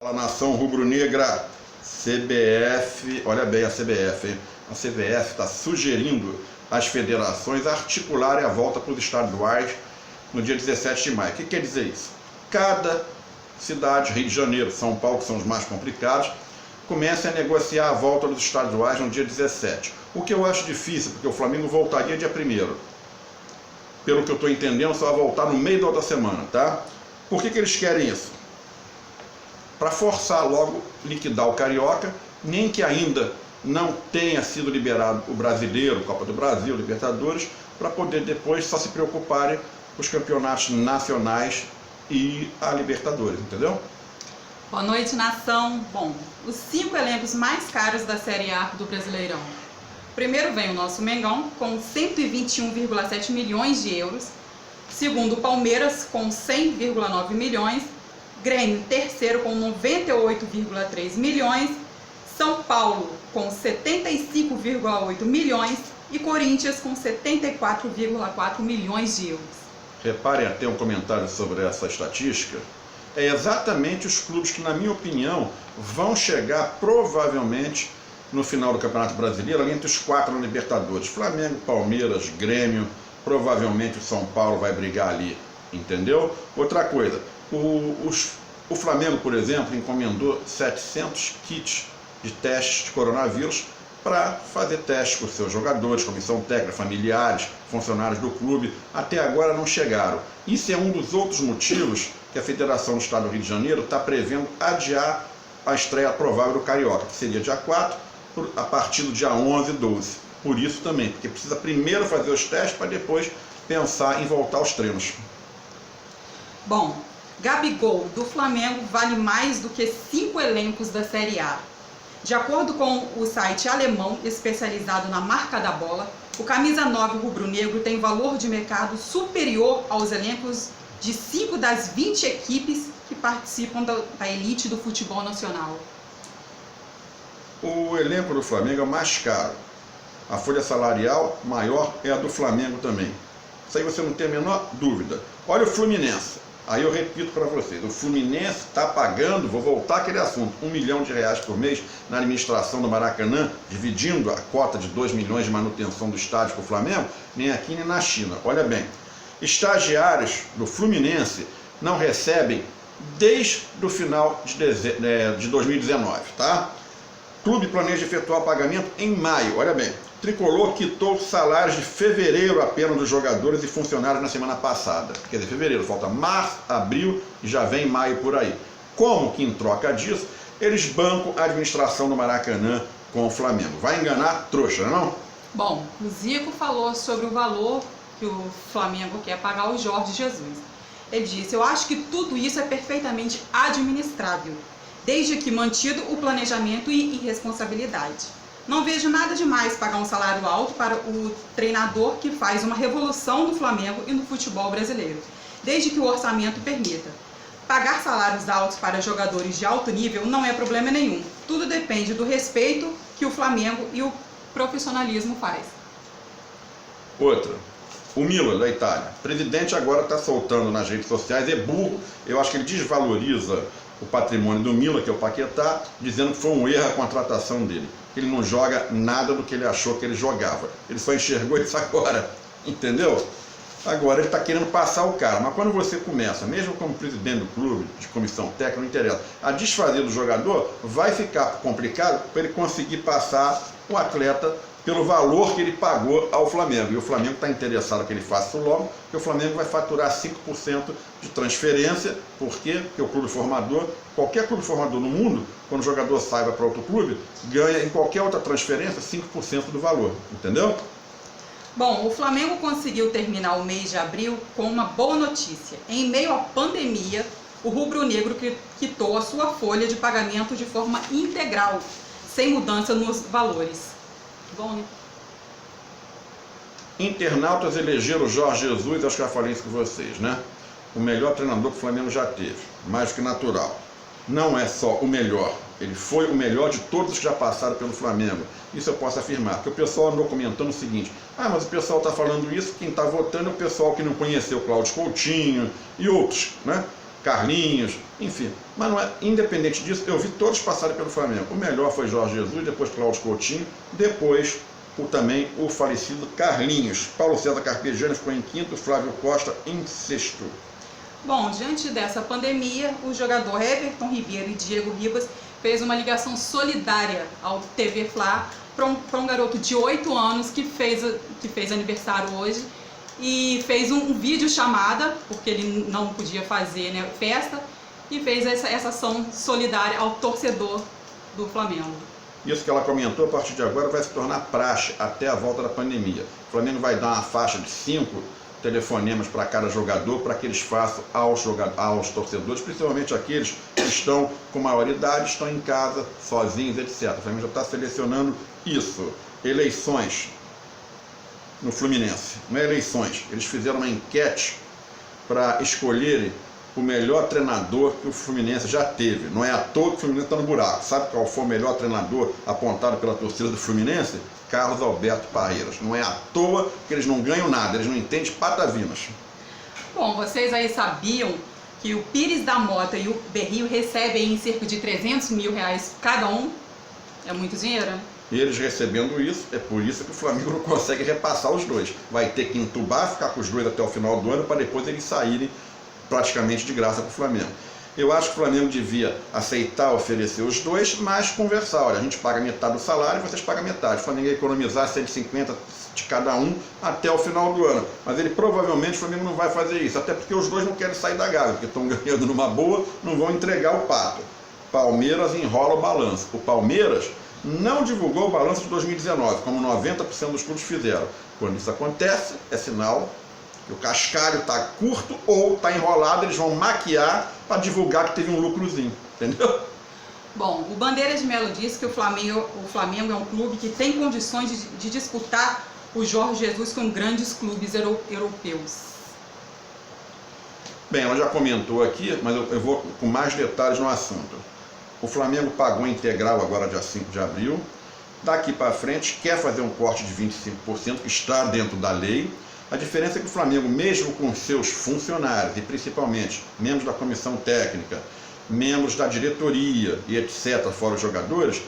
A nação rubro-negra, CBF, olha bem a CBF, hein? A CBF está sugerindo às federações articularem a volta para os estaduais no dia 17 de maio. O que quer dizer isso? Cada cidade, Rio de Janeiro, São Paulo, que são os mais complicados, comecem a negociar a volta dos estaduais no dia 17. O que eu acho difícil, porque o Flamengo voltaria dia 1º. Pelo que eu estou entendendo, só vai voltar no meio da outra semana, tá? Por que eles querem isso? Para forçar logo liquidar o Carioca, nem que ainda não tenha sido liberado o Brasileiro, Copa do Brasil, Libertadores, para poder depois só se preocuparem com os campeonatos nacionais e a Libertadores, entendeu? Boa noite, nação. Bom, os 5 elencos mais caros da Série A do Brasileirão. Primeiro vem o nosso Mengão, com 121,7 milhões de euros. Segundo, o Palmeiras, com 100,9 milhões. Grêmio, terceiro, com 98,3 milhões. São Paulo, com 75,8 milhões. E Corinthians, com 74,4 milhões de euros. Reparem até um comentário sobre essa estatística. É exatamente os clubes que, na minha opinião, vão chegar provavelmente no final do Campeonato Brasileiro, ali entre os 4 na Libertadores. Flamengo, Palmeiras, Grêmio, provavelmente o São Paulo vai brigar ali, entendeu? Outra coisa, o Flamengo, por exemplo, encomendou 700 kits de testes de coronavírus para fazer testes com os seus jogadores, comissão técnica, familiares, funcionários do clube. Até agora não chegaram. Isso é um dos outros motivos que a Federação do Estado do Rio de Janeiro está prevendo adiar a estreia provável do Carioca, que seria dia 4, a partir do dia 11 e 12. Por isso também, porque precisa primeiro fazer os testes para depois pensar em voltar aos treinos. Bom, Gabigol do Flamengo vale mais do que 5 elencos da Série A. De acordo com o site alemão especializado na marca da bola, o camisa 9 rubro-negro tem valor de mercado superior aos elencos de 5 das 20 equipes que participam da elite do futebol nacional. O elenco do Flamengo é o mais caro. A folha salarial maior é a do Flamengo também. Isso aí você não tem a menor dúvida. Olha o Fluminense. Aí eu repito para vocês, o Fluminense está pagando, vou voltar àquele assunto, R$1 milhão por mês na administração do Maracanã, dividindo a cota de 2 milhões de manutenção do estádio para o Flamengo, nem aqui nem na China. Olha bem, estagiários do Fluminense não recebem desde o final de 2019, tá? O clube planeja efetuar o pagamento em maio, olha bem. Tricolor quitou salários de fevereiro apenas dos jogadores e funcionários na semana passada. Quer dizer, fevereiro, falta março, abril e já vem maio por aí. Como que em troca disso, eles bancam a administração do Maracanã com o Flamengo. Vai enganar trouxa, não? Bom, o Zico falou sobre o valor que o Flamengo quer pagar ao Jorge Jesus. Ele disse: eu acho que tudo isso é perfeitamente administrável, desde que mantido o planejamento e responsabilidade. Não vejo nada demais pagar um salário alto para o treinador que faz uma revolução no Flamengo e no futebol brasileiro, desde que o orçamento permita. Pagar salários altos para jogadores de alto nível não é problema nenhum. Tudo depende do respeito que o Flamengo e o profissionalismo faz. Outra, o Milan, da Itália. O presidente agora está soltando nas redes sociais, é burro, eu acho que ele desvaloriza o patrimônio do Milan, que é o Paquetá, dizendo que foi um erro a contratação dele. Ele não joga nada do que ele achou que ele jogava. Ele só enxergou isso agora, entendeu? Agora ele está querendo passar o cara. Mas quando você começa, mesmo como presidente do clube, de comissão técnica, não interessa, a desfazer do jogador, vai ficar complicado para ele conseguir passar o atleta pelo valor que ele pagou ao Flamengo. E o Flamengo está interessado que ele faça isso logo, porque o Flamengo vai faturar 5% de transferência. Por quê? Porque o clube formador, qualquer clube formador no mundo, quando o jogador sai para outro clube, ganha em qualquer outra transferência 5% do valor. Entendeu? Bom, o Flamengo conseguiu terminar o mês de abril com uma boa notícia. Em meio à pandemia, o rubro-negro quitou a sua folha de pagamento de forma integral, sem mudança nos valores. Bom, né? Internautas elegeram o Jorge Jesus, acho que já falei isso com vocês, né? O melhor treinador que o Flamengo já teve, mais que natural. Não é só o melhor, ele foi o melhor de todos os que já passaram pelo Flamengo. Isso eu posso afirmar, porque o pessoal andou comentando o seguinte: ah, mas o pessoal está falando isso, quem está votando é o pessoal que não conheceu Cláudio Coutinho e outros, né? Carlinhos, enfim. Mas não é, independente disso, eu vi todos passarem pelo Flamengo. O melhor foi Jorge Jesus, depois Cláudio Coutinho, depois também o falecido Carlinhos. Paulo César Carpegiani ficou em quinto, Flávio Costa em sexto. Bom, diante dessa pandemia, o jogador Everton Ribeiro e Diego Ribas fez uma ligação solidária ao TV Fla para um garoto de 8 anos que fez aniversário hoje e fez um vídeo chamada, porque ele não podia fazer, né, festa, e fez essa ação solidária ao torcedor do Flamengo. Isso que ela comentou, a partir de agora vai se tornar praxe até a volta da pandemia. O Flamengo vai dar uma faixa de 5 telefonemas para cada jogador, para que eles façam aos torcedores, principalmente aqueles que estão com maioridade, estão em casa, sozinhos, etc. O Flamengo já está selecionando isso. Eleições no Fluminense. Não é eleições. Eles fizeram uma enquete para escolherem o melhor treinador que o Fluminense já teve. Não é à toa que o Fluminense está no buraco. Sabe qual foi o melhor treinador apontado pela torcida do Fluminense? Carlos Alberto Parreiras. Não é à toa que eles não ganham nada, eles não entendem patavinas. Bom, vocês aí sabiam que o Pires da Mota e o Berrio recebem em cerca de R$300 mil cada um? É muito dinheiro, né? E eles recebendo isso, é por isso que o Flamengo não consegue repassar os dois. Vai ter que entubar, ficar com os dois até o final do ano, para depois eles saírem praticamente de graça para o Flamengo. Eu acho que o Flamengo devia aceitar oferecer os dois, mas conversar. Olha, a gente paga metade do salário e vocês pagam metade. O Flamengo ia economizar 150 de cada um até o final do ano. Mas ele provavelmente, o Flamengo não vai fazer isso, até porque os dois não querem sair da Gávea, porque estão ganhando numa boa, não vão entregar o pato. Palmeiras enrola o balanço. O Palmeiras não divulgou o balanço de 2019, como 90% dos clubes fizeram. Quando isso acontece, é sinal que o cascalho está curto ou está enrolado, eles vão maquiar para divulgar que teve um lucrozinho, entendeu? Bom, o Bandeira de Melo disse que o Flamengo é um clube que tem condições de disputar o Jorge Jesus com grandes clubes europeus. Bem, ela já comentou aqui, mas eu vou com mais detalhes no assunto. O Flamengo pagou integral agora dia 5 de abril. Daqui para frente quer fazer um corte de 25%, que está dentro da lei. A diferença é que o Flamengo, mesmo com seus funcionários, e principalmente membros da comissão técnica, membros da diretoria e etc., fora os jogadores,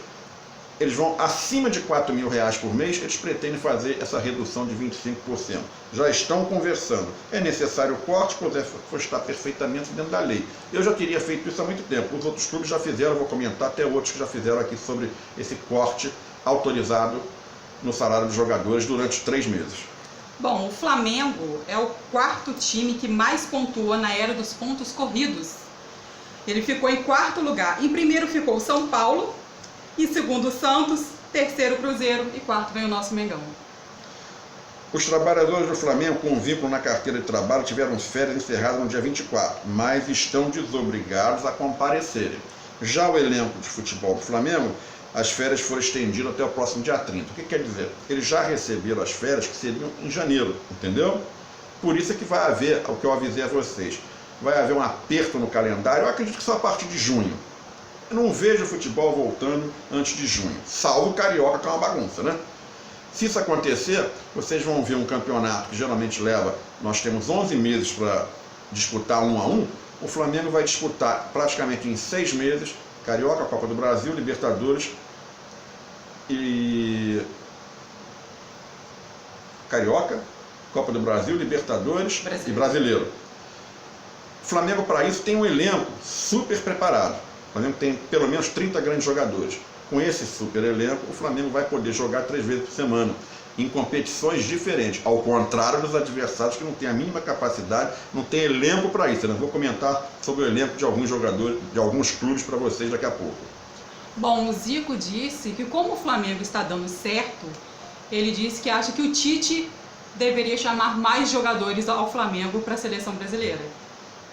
eles vão acima de R$4 mil por mês, eles pretendem fazer essa redução de 25%. Já estão conversando. É necessário o corte, pois está perfeitamente dentro da lei. Eu já teria feito isso há muito tempo. Os outros clubes já fizeram, vou comentar até outros que já fizeram aqui sobre esse corte autorizado no salário dos jogadores durante 3 meses. Bom, o Flamengo é o 4º time que mais pontua na era dos pontos corridos. Ele ficou em 4º lugar. Em primeiro ficou o São Paulo, em segundo o Santos, terceiro o Cruzeiro e quarto vem o nosso Mengão. Os trabalhadores do Flamengo com vínculo na carteira de trabalho tiveram férias encerradas no dia 24, mas estão desobrigados a comparecerem. Já o elenco de futebol do Flamengo, as férias foram estendidas até o próximo dia 30. O que quer dizer? Eles já receberam as férias que seriam em janeiro, entendeu? Por isso é que vai haver, o que eu avisei a vocês, vai haver um aperto no calendário, eu acredito que só a partir de junho. Eu não vejo o futebol voltando antes de junho, salvo o Carioca, que é uma bagunça, né? Se isso acontecer, vocês vão ver um campeonato que geralmente leva, nós temos 11 meses para disputar 1 a 1, o Flamengo vai disputar praticamente em 6 meses, Carioca, Copa do Brasil, Libertadores e... Carioca, Copa do Brasil, Libertadores e Brasileiro. O Flamengo, para isso, tem um elenco super preparado. O Flamengo tem pelo menos 30 grandes jogadores. Com esse super elenco, o Flamengo vai poder jogar 3 vezes por semana, em competições diferentes, ao contrário dos adversários que não têm a mínima capacidade, não tem elenco para isso. Eu vou comentar sobre o elenco de alguns jogadores, de alguns clubes para vocês daqui a pouco. Bom, o Zico disse que como o Flamengo está dando certo, ele disse que acha que o Tite deveria chamar mais jogadores ao Flamengo para a seleção brasileira.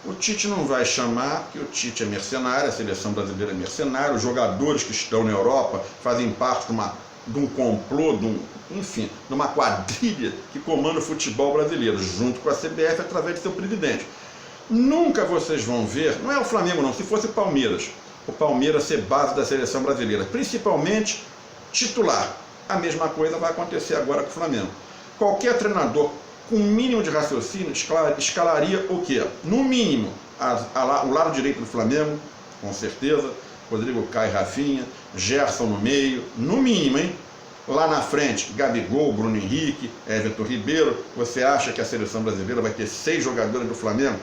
O Tite não vai chamar, porque o Tite é mercenário, a seleção brasileira é mercenária, os jogadores que estão na Europa fazem parte de um complô, de uma quadrilha que comanda o futebol brasileiro, junto com a CBF, através de seu presidente. Nunca vocês vão ver, não é o Flamengo não, se fosse o Palmeiras ser base da seleção brasileira, principalmente titular. A mesma coisa vai acontecer agora com o Flamengo. Qualquer treinador com um mínimo de raciocínio escalaria o quê? No mínimo, O lado direito do Flamengo, com certeza, Rodrigo Caio, Rafinha, Gerson no meio, no mínimo, hein? Lá na frente, Gabigol, Bruno Henrique, Everton Ribeiro. Você acha que a seleção brasileira vai ter 6 jogadores do Flamengo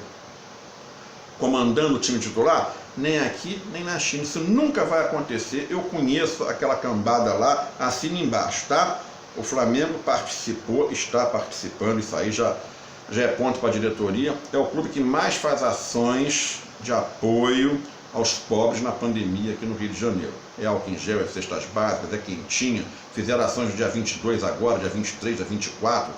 comandando o time titular? Nem aqui, nem na China. Isso nunca vai acontecer. Eu conheço aquela cambada lá, assina embaixo, tá? O Flamengo participou, está participando, isso aí já é ponto para a diretoria. É o clube que mais faz ações de apoio aos pobres na pandemia aqui no Rio de Janeiro. É álcool em gel, é cestas básicas, é quentinha. Fizeram ações no dia 22 agora, dia 23, dia 24.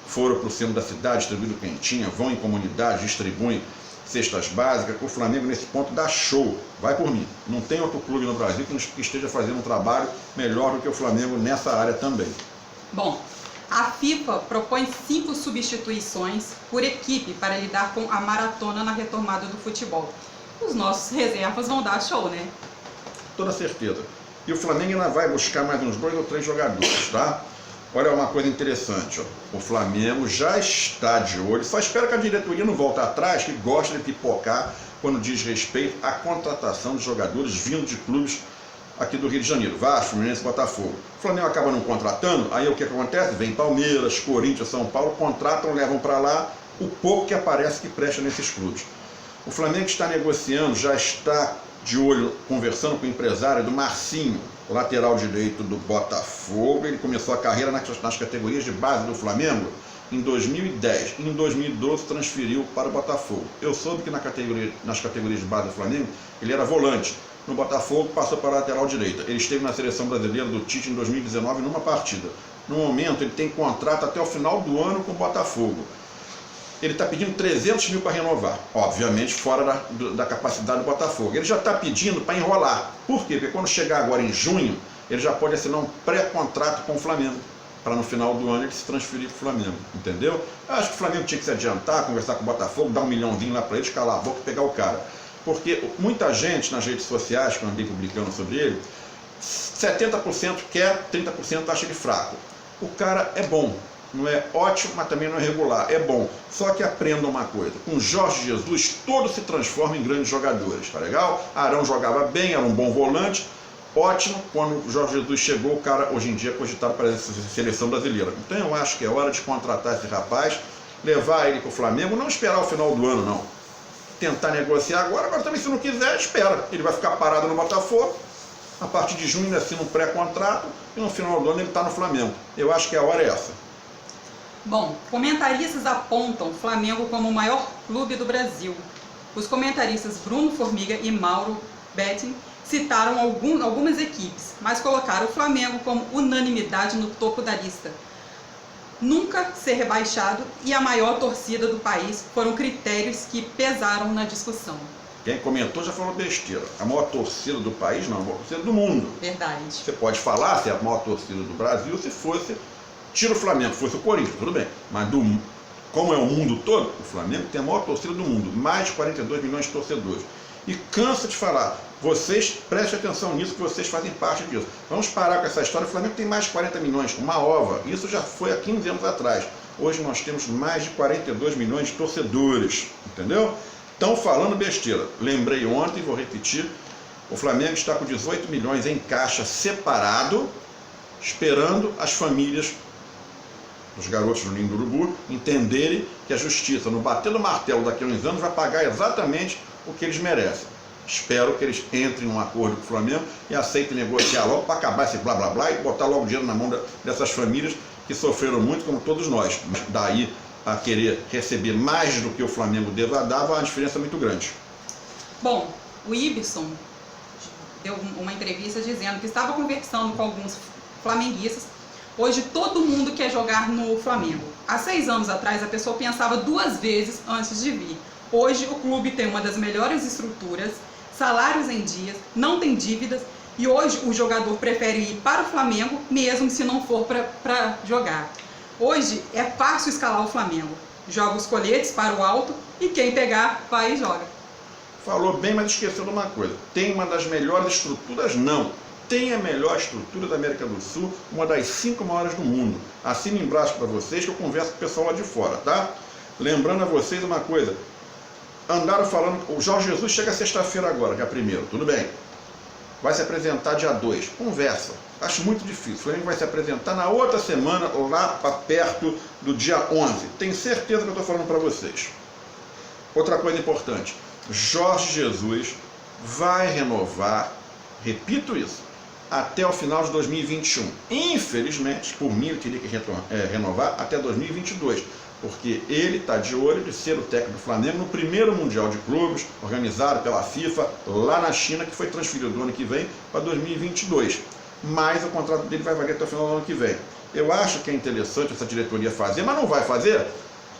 Foram para o centro da cidade, distribuindo quentinha, vão em comunidades, distribuem cestas básicas. O Flamengo nesse ponto dá show. Vai por mim. Não tem outro clube no Brasil que esteja fazendo um trabalho melhor do que o Flamengo nessa área também. Bom, a FIFA propõe 5 substituições por equipe para lidar com a maratona na retomada do futebol. Os nossos reservas vão dar show, né? Toda certeza. E o Flamengo ainda vai buscar mais uns 2 ou 3 jogadores, tá? Olha uma coisa interessante, ó. O Flamengo já está de olho, só espero que a diretoria não volte atrás, que gosta de pipocar quando diz respeito à contratação de jogadores vindo de clubes aqui do Rio de Janeiro, Vasco, Fluminense, Botafogo. O Flamengo acaba não contratando, aí o que acontece? Vem Palmeiras, Corinthians, São Paulo, contratam, levam para lá o pouco que aparece que presta nesses clubes. O Flamengo está negociando, já está de olho, conversando com o empresário do Marcinho, lateral direito do Botafogo. Ele começou a carreira nas categorias de base do Flamengo em 2010. Em 2012 transferiu para o Botafogo. Eu soube que nas categorias de base do Flamengo ele era volante. No Botafogo passou para a lateral direita. Ele esteve na seleção brasileira do Tite em 2019 numa partida. No momento ele tem contrato até o final do ano com o Botafogo. Ele está pedindo 300 mil para renovar, obviamente fora da capacidade do Botafogo. Ele já está pedindo para enrolar. Por quê? Porque quando chegar agora em junho, ele já pode assinar um pré-contrato com o Flamengo, para no final do ano ele se transferir para o Flamengo, entendeu? Eu acho que o Flamengo tinha que se adiantar, conversar com o Botafogo, dar $1 milhãozinho lá para ele, calar a boca e pegar o cara. Porque muita gente nas redes sociais, que eu andei publicando sobre ele, 70% quer, 30% acha ele fraco. O cara é bom. Não é ótimo, mas também não é regular. É bom. Só que aprenda uma coisa. Com Jorge Jesus, todos se transformam em grandes jogadores. Tá legal? Arão jogava bem, era um bom volante. Ótimo. Quando o Jorge Jesus chegou, o cara hoje em dia é cogitado para a seleção brasileira. Então eu acho que é hora de contratar esse rapaz, levar ele para o Flamengo, não esperar o final do ano, não. Tentar negociar agora também se não quiser, espera. Ele vai ficar parado no Botafogo. A partir de junho ele assina um pré-contrato e no final do ano ele está no Flamengo. Eu acho que a hora é essa. Bom, comentaristas apontam o Flamengo como o maior clube do Brasil. Os comentaristas Bruno Formiga e Mauro Betting citaram algumas equipes, mas colocaram o Flamengo como unanimidade no topo da lista. Nunca ser rebaixado e a maior torcida do país foram critérios que pesaram na discussão. Quem comentou já falou besteira. A maior torcida do país não, a maior torcida do mundo. Verdade. Você pode falar se é a maior torcida do Brasil se fosse... Tira o Flamengo, fosse o Corinthians, tudo bem. Mas como é o mundo todo, o Flamengo tem a maior torcida do mundo. Mais de 42 milhões de torcedores. E cansa de falar. Vocês, prestem atenção nisso, que vocês fazem parte disso. Vamos parar com essa história. O Flamengo tem mais de 40 milhões, uma ova. Isso já foi há 15 anos atrás. Hoje nós temos mais de 42 milhões de torcedores. Entendeu? Estão falando besteira. Lembrei ontem, vou repetir. O Flamengo está com 18 milhões em caixa separado, esperando as famílias os garotos do Ninho do Urubu entenderem que a justiça, no bater do martelo daqui a uns anos, vai pagar exatamente o que eles merecem. Espero que eles entrem num acordo com o Flamengo e aceitem negociar logo para acabar esse blá blá blá e botar logo dinheiro na mão dessas famílias que sofreram muito, como todos nós. Mas daí a querer receber mais do que o Flamengo deva dar, uma diferença muito grande. Bom, o Ibson deu uma entrevista dizendo que estava conversando com alguns flamenguistas. Hoje todo mundo quer jogar no Flamengo. Há 6 anos atrás a pessoa pensava 2 vezes antes de vir. Hoje o clube tem uma das melhores estruturas, salários em dias, não tem dívidas e hoje o jogador prefere ir para o Flamengo mesmo se não for para jogar. Hoje é fácil escalar o Flamengo. Joga os coletes para o alto e quem pegar vai e joga. Falou bem, mas esqueceu de uma coisa. Tem uma das melhores estruturas? Não. Tem a melhor estrutura da América do Sul, uma das 5 maiores do mundo. Assina embaixo para vocês que eu converso com o pessoal lá de fora, tá? Lembrando a vocês uma coisa, andaram falando, o Jorge Jesus chega sexta-feira agora, dia 1º, tudo bem. Vai se apresentar dia 2, conversa. Acho muito difícil. O Flamengo vai se apresentar na outra semana, lá para perto do dia 11. Tenho certeza que eu estou falando para vocês. Outra coisa importante, Jorge Jesus vai renovar, repito isso, até o final de 2021. Infelizmente, por mim, ele teria que renovar até 2022, porque ele está de olho de ser o técnico do Flamengo no primeiro Mundial de Clubes, organizado pela FIFA, lá na China, que foi transferido do ano que vem para 2022. Mas o contrato dele vai valer até o final do ano que vem. Eu acho que é interessante essa diretoria fazer, mas não vai fazer,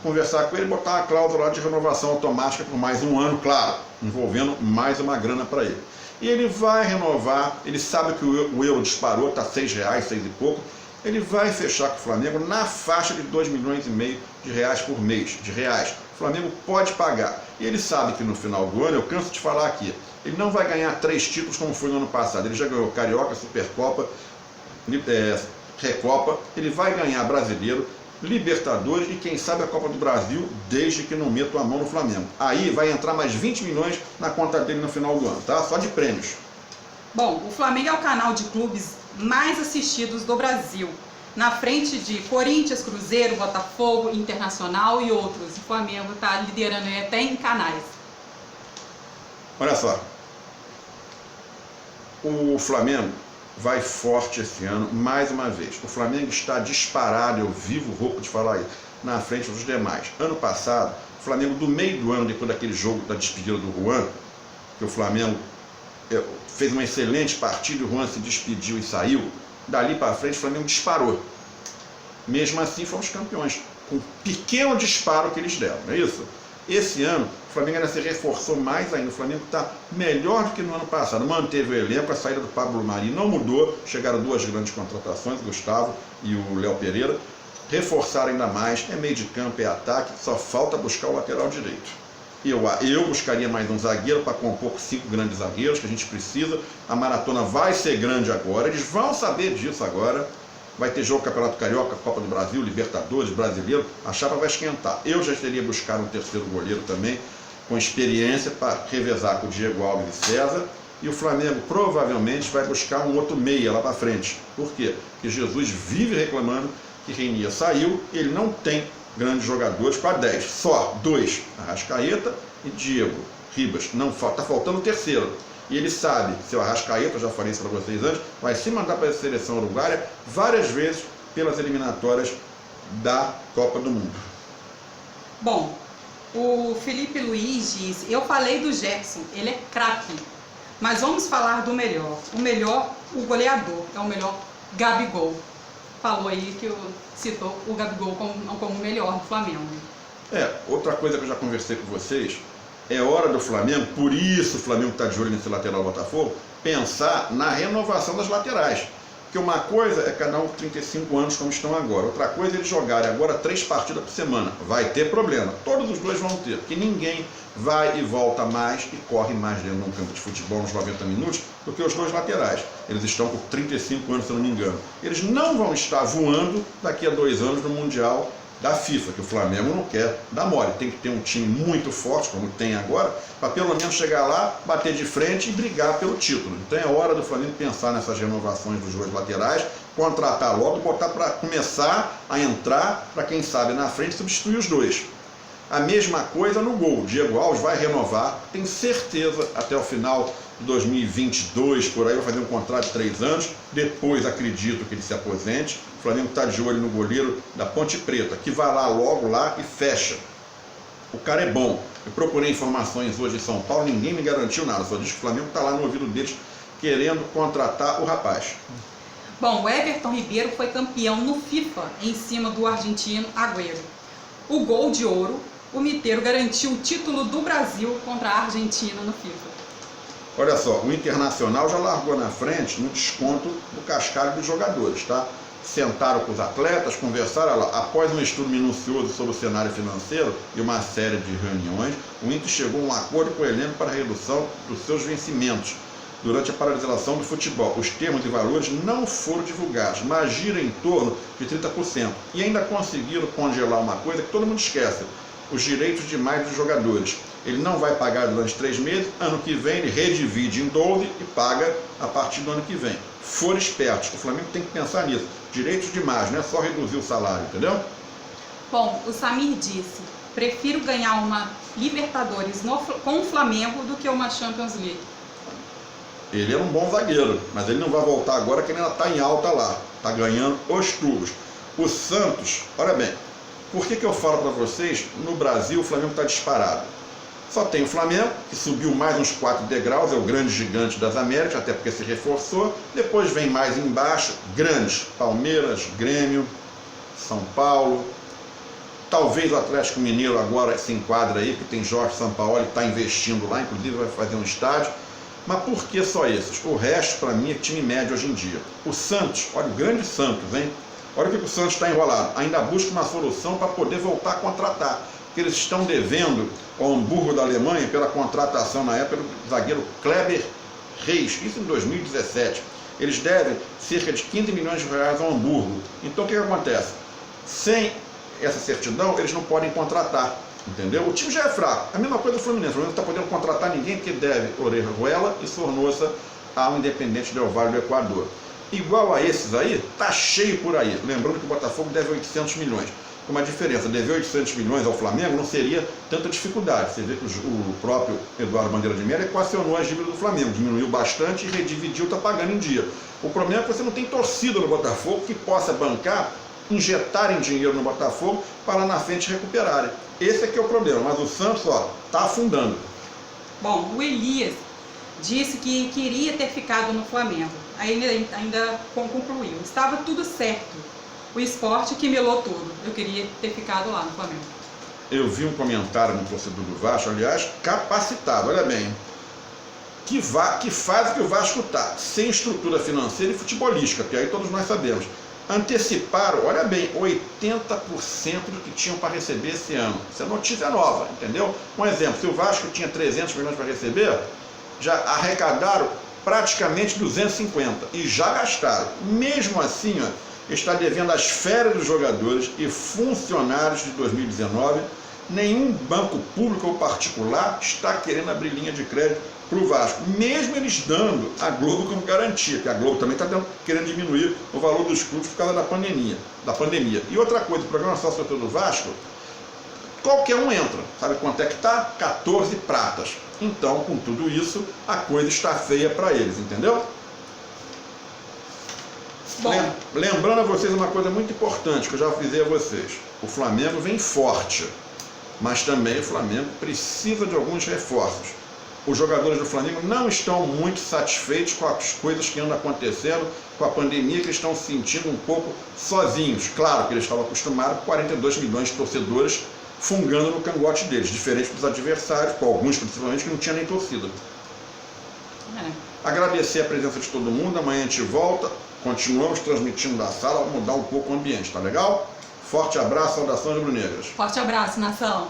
conversar com ele e botar uma cláusula de renovação automática por mais um ano, claro, envolvendo mais uma grana para ele. E ele vai renovar, ele sabe que o euro disparou, está R$6, 6 e pouco, ele vai fechar com o Flamengo na faixa de 2,5 milhões de reais por mês, de reais. O Flamengo pode pagar. E ele sabe que no final do ano, eu canso de falar aqui, ele não vai ganhar 3 títulos como foi no ano passado. Ele já ganhou Carioca, Supercopa, Recopa, ele vai ganhar Brasileiro, Libertadores e quem sabe a Copa do Brasil, desde que não metam a mão no Flamengo. Aí vai entrar mais 20 milhões na conta dele no final do ano, tá? Só de prêmios. Bom, o Flamengo é o canal de clubes mais assistidos do Brasil, na frente de Corinthians, Cruzeiro, Botafogo, Internacional e outros. O Flamengo está liderando até em canais. Olha só, o Flamengo vai forte esse ano, mais uma vez. O Flamengo está disparado, eu vivo rouco de falar isso, na frente dos demais. Ano passado, o Flamengo, do meio do ano, depois daquele jogo da despedida do Juan, que o Flamengo fez uma excelente partida, o Juan se despediu e saiu, dali para frente o Flamengo disparou. Mesmo assim, fomos campeões, com um pequeno disparo que eles deram, não é isso? Esse ano, o Flamengo ainda se reforçou mais ainda. O Flamengo está melhor do que no ano passado. Manteve o elenco, a saída do Pablo Mari não mudou. Chegaram 2 grandes contratações, Gustavo e o Léo Pereira. Reforçaram ainda mais. É meio de campo, é ataque. Só falta buscar o lateral direito. Eu buscaria mais um zagueiro para compor com 5 grandes zagueiros que a gente precisa. A maratona vai ser grande agora. Eles vão saber disso agora. Vai ter jogo Campeonato Carioca, Copa do Brasil, Libertadores, Brasileiro, a chapa vai esquentar. Eu já teria buscar um terceiro goleiro também, com experiência, para revezar com o Diego Alves e César. E o Flamengo provavelmente vai buscar um outro meia lá para frente. Por quê? Porque Jesus vive reclamando que Reinier saiu, ele não tem grandes jogadores para 10, só 2, Arrascaeta e Diego Ribas. Não está faltando o terceiro. E ele sabe, seu Arrascaeta, eu já falei isso para vocês antes, vai se mandar para a seleção uruguaia várias vezes pelas eliminatórias da Copa do Mundo. Bom, o Felipe Luiz diz, eu falei do Gerson, ele é craque, mas vamos falar do melhor. O melhor, o goleador, é o melhor Gabigol. Falou aí que citou o Gabigol como o melhor do Flamengo. Outra coisa que eu já conversei com vocês, é hora do Flamengo, por isso o Flamengo está de olho nesse lateral do Botafogo, pensar na renovação das laterais. Porque uma coisa é cada um com 35 anos como estão agora, outra coisa é eles jogarem agora 3 partidas por semana. Vai ter problema, todos os dois vão ter, porque ninguém vai e volta mais e corre mais dentro de um campo de futebol nos 90 minutos do que os dois laterais. Eles estão com 35 anos, se eu não me engano. Eles não vão estar voando daqui a 2 anos no Mundial da FIFA, que o Flamengo não quer dar mole. Tem que ter um time muito forte, como tem agora, para pelo menos chegar lá, bater de frente e brigar pelo título. Então é hora do Flamengo pensar nessas renovações dos dois laterais, contratar logo, botar para começar a entrar, para quem sabe na frente substituir os dois. A mesma coisa no gol. O Diego Alves vai renovar, tenho certeza, até o final de 2022, por aí, vai fazer um contrato de 3 anos. Depois, acredito que ele se aposente. O Flamengo está de olho no goleiro da Ponte Preta, que vai lá logo lá e fecha. O cara é bom. Eu procurei informações hoje em São Paulo, ninguém me garantiu nada. Só diz que o Flamengo está lá no ouvido deles, querendo contratar o rapaz. Bom, o Everton Ribeiro foi campeão no FIFA, em cima do argentino Agüero. O gol de ouro, o Miteiro garantiu o título do Brasil contra a Argentina no FIFA. Olha só, o Internacional já largou na frente no desconto do cascalho dos jogadores, tá? Sentaram com os atletas, conversaram lá. Após um estudo minucioso sobre o cenário financeiro e uma série de reuniões, o Inter chegou a um acordo com o elenco para a redução dos seus vencimentos durante a paralisação do futebol. Os termos e valores não foram divulgados, mas giram em torno de 30%. E ainda conseguiram congelar uma coisa que todo mundo esquece: os direitos de mais dos jogadores. Ele não vai pagar durante 3 meses, ano que vem ele redivide em 12 e paga a partir do ano que vem. For espertos, o Flamengo tem que pensar nisso. Direitos de imagem, não é só reduzir o salário, entendeu? Bom, o Samir disse, prefiro ganhar uma Libertadores com o Flamengo do que uma Champions League. Ele é um bom zagueiro, mas ele não vai voltar agora que ele ainda está em alta lá. Está ganhando os tubos. O Santos, olha bem, por que eu falo para vocês, no Brasil o Flamengo está disparado? Só tem o Flamengo, que subiu mais uns 4 degraus, é o grande gigante das Américas, até porque se reforçou. Depois vem mais embaixo, grandes, Palmeiras, Grêmio, São Paulo. Talvez o Atlético Mineiro agora se enquadra aí, porque tem Jorge Sampaoli, está investindo lá, inclusive vai fazer um estádio. Mas por que só esses? O resto, para mim, é time médio hoje em dia. O Santos, olha o grande Santos, hein? Olha o que o Santos está enrolado. Ainda busca uma solução para poder voltar a contratar. Porque eles estão devendo ao Hamburgo da Alemanha pela contratação na época do zagueiro Kleber Reis. Isso em 2017. Eles devem cerca de 15 milhões de reais ao Hamburgo. Então o que acontece? Sem essa certidão, eles não podem contratar. Entendeu? O time já é fraco. A mesma coisa do Fluminense. O Fluminense não está podendo contratar ninguém porque deve Orejuela e Sornosa ao Independente Del Valle do Equador. Igual a esses aí, tá cheio por aí. Lembrando que o Botafogo deve 800 milhões. Com uma diferença, dever 800 milhões ao Flamengo não seria tanta dificuldade. Você vê que o próprio Eduardo Bandeira de Mello equacionou as dívidas do Flamengo, diminuiu bastante e redividiu, está pagando em dia. O problema é que você não tem torcida no Botafogo que possa bancar, injetarem dinheiro no Botafogo para lá na frente recuperarem. Esse aqui é o problema, mas o Santos, ó, tá afundando. Bom, o Elias disse que queria ter ficado no Flamengo. Aí ele ainda concluiu, estava tudo certo. O esporte que melou tudo. Eu queria ter ficado lá no Flamengo. Eu vi um comentário no torcedor do Vasco, aliás, capacitado, olha bem, que faz o que o Vasco está, sem estrutura financeira e futebolística, porque aí todos nós sabemos. Anteciparam, olha bem, 80% do que tinham para receber esse ano. Isso é notícia nova, entendeu? Um exemplo, se o Vasco tinha 300 milhões para receber, já arrecadaram praticamente 250 e já gastaram. Mesmo assim, ó, está devendo as férias dos jogadores e funcionários de 2019. Nenhum banco público ou particular está querendo abrir linha de crédito para o Vasco, mesmo eles dando a Globo como garantia, porque a Globo também está querendo diminuir o valor dos clubes por causa da pandemia. E outra coisa, o programa sócio-torcedor do Vasco, qualquer um entra. Sabe quanto é que está? 14 pratas. Então, com tudo isso, a coisa está feia para eles, entendeu? Lembrando a vocês uma coisa muito importante que eu já avisei a vocês. O Flamengo vem forte, mas também o Flamengo precisa de alguns reforços. Os jogadores do Flamengo não estão muito satisfeitos com as coisas que andam acontecendo, com a pandemia, que eles estão se sentindo um pouco sozinhos. Claro que eles estavam acostumados com 42 milhões de torcedores fungando no cangote deles, diferente dos adversários, com alguns principalmente que não tinha nem torcida. Agradecer a presença de todo mundo, amanhã a gente volta, continuamos transmitindo da sala, vamos mudar um pouco o ambiente, tá legal? Forte abraço, saudações rubro-negras. Forte abraço, nação!